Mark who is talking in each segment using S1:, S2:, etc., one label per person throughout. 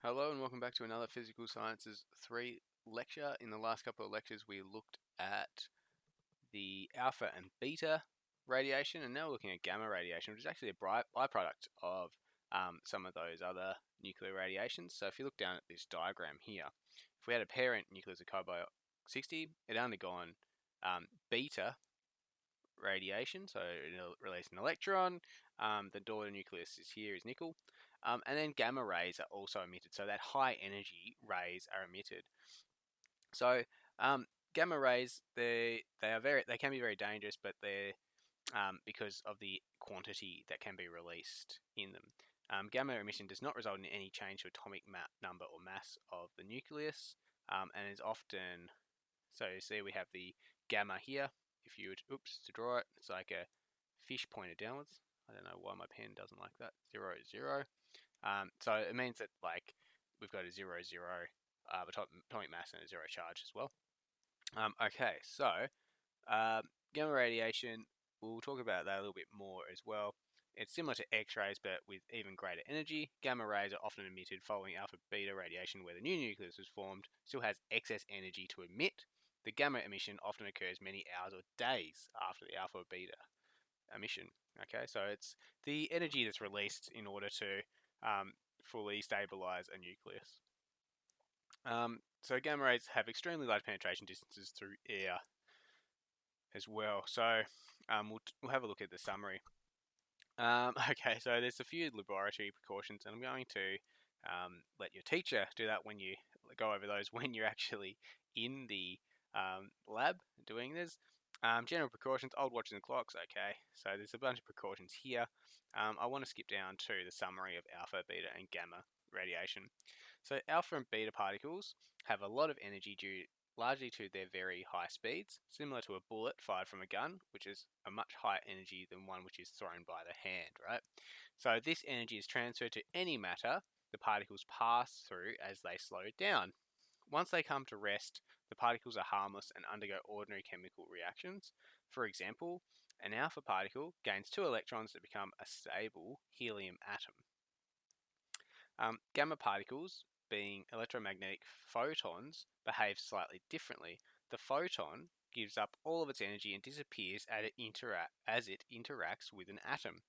S1: Hello and welcome back to another Physical Sciences 3 lecture. In the last couple of lectures we looked at the alpha and beta radiation, and now we're looking at gamma radiation, which is actually a byproduct of some of those other nuclear radiations. So if you look down at this diagram here, if we had a parent nucleus of cobalt-60, it undergone beta radiation, so it'll release an electron. The daughter nucleus is here is nickel. And then gamma rays are also emitted, so that high energy rays are emitted. So gamma rays, they can be very dangerous, but they're because of the quantity that can be released in them. Gamma emission does not result in any change to atomic number or mass of the nucleus, and is often, so you see we have the gamma here. If you would, to draw it, it's like a fish pointed downwards. I don't know why my pen doesn't like that. 0, 0. So it means that like we've got a 0, 0 atomic mass and a 0 charge as well. Okay, so gamma radiation, we'll talk about that a little bit more as well. It's similar to X-rays, but with even greater energy. Gamma rays are often emitted following alpha-beta radiation, where the new nucleus is formed, still has excess energy to emit. The gamma emission often occurs many hours or days after the alpha-beta emission. Okay, so it's the energy that's released in order to fully stabilize a nucleus. So gamma rays have extremely large penetration distances through air as well. So we'll have a look at the summary. Okay, so there's a few laboratory precautions, and I'm going to let your teacher do that when you go over those when you're actually in the lab doing this. General precautions, old watches and clocks, okay, so there's a bunch of precautions here. I want to skip down to the summary of alpha, beta, and gamma radiation. So alpha and beta particles have a lot of energy due largely to their very high speeds, similar to a bullet fired from a gun, which is a much higher energy than one which is thrown by the hand, right? So this energy is transferred to any matter the particles pass through as they slow down. Once they come to rest, the particles are harmless and undergo ordinary chemical reactions. For example, an alpha particle gains 2 electrons that become a stable helium atom. Gamma particles, being electromagnetic photons, behave slightly differently. The photon gives up all of its energy and disappears as it interacts with an atom.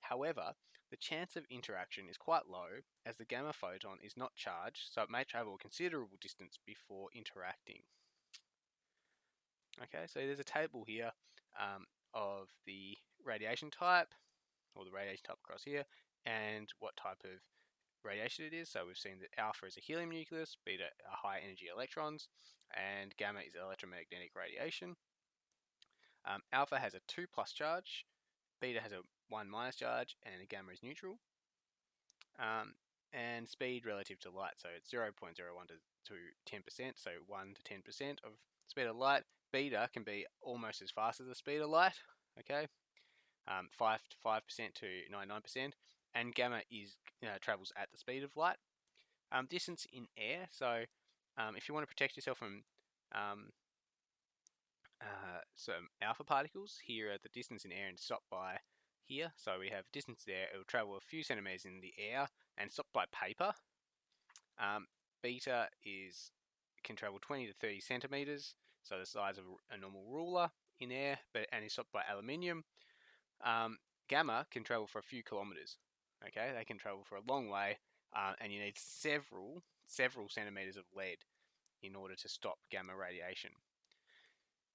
S1: However, the chance of interaction is quite low, as the gamma photon is not charged, so it may travel a considerable distance before interacting. Okay, so there's a table here of the radiation type, or the radiation type across here, and what type of radiation it is. So we've seen that alpha is a helium nucleus, beta are high energy electrons, and gamma is electromagnetic radiation. Alpha has a 2 plus charge, beta has a 1 minus charge, and gamma is neutral. And speed relative to light, so it's 0.01 to 10%, so 1 to 10% of speed of light. Beta can be almost as fast as the speed of light, okay, 5% to 99%, and gamma travels at the speed of light. Distance in air, so if you want to protect yourself from some alpha particles, here are the distance in air and stop by here. So we have distance there, it will travel a few centimeters in the air and stop by paper. Beta can travel 20 to 30 centimeters, so the size of a normal ruler in air, and is stopped by aluminium. Gamma can travel for a few kilometers. Okay, they can travel for a long way, and you need several centimeters of lead in order to stop gamma radiation.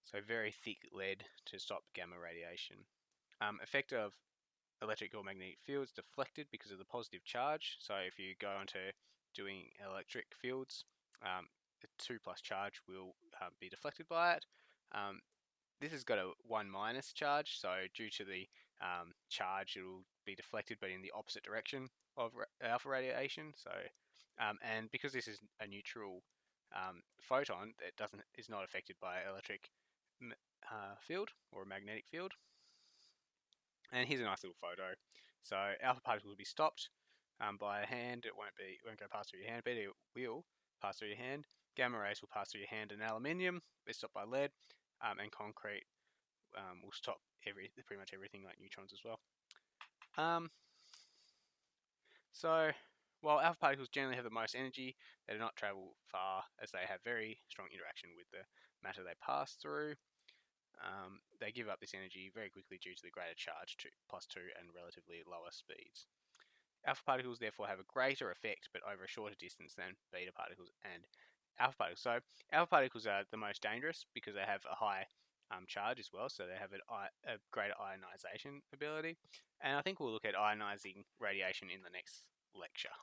S1: So very thick lead to stop gamma radiation. Effect of electric or magnetic fields deflected because of the positive charge. So if you go into doing electric fields, the 2 plus charge will be deflected by it. This has got a 1 minus charge, so due to the charge, it will be deflected, but in the opposite direction of alpha radiation. So, and because this is a neutral photon, it is not affected by electric field or a magnetic field. And here's a nice little photo. So alpha particles will be stopped by a hand. It won't go past through your hand. Beta will pass through your hand. Gamma rays will pass through your hand, and aluminium is stopped by lead, and concrete will stop pretty much everything like neutrons as well. So While alpha particles generally have the most energy, they do not travel far as they have very strong interaction with the matter they pass through. They give up this energy very quickly due to the greater charge, +2, and relatively lower speeds. Alpha particles therefore have a greater effect, but over a shorter distance than beta particles and alpha particles. So alpha particles are the most dangerous because they have a high charge as well, so they have a greater ionization ability. And I think we'll look at ionizing radiation in the next lecture.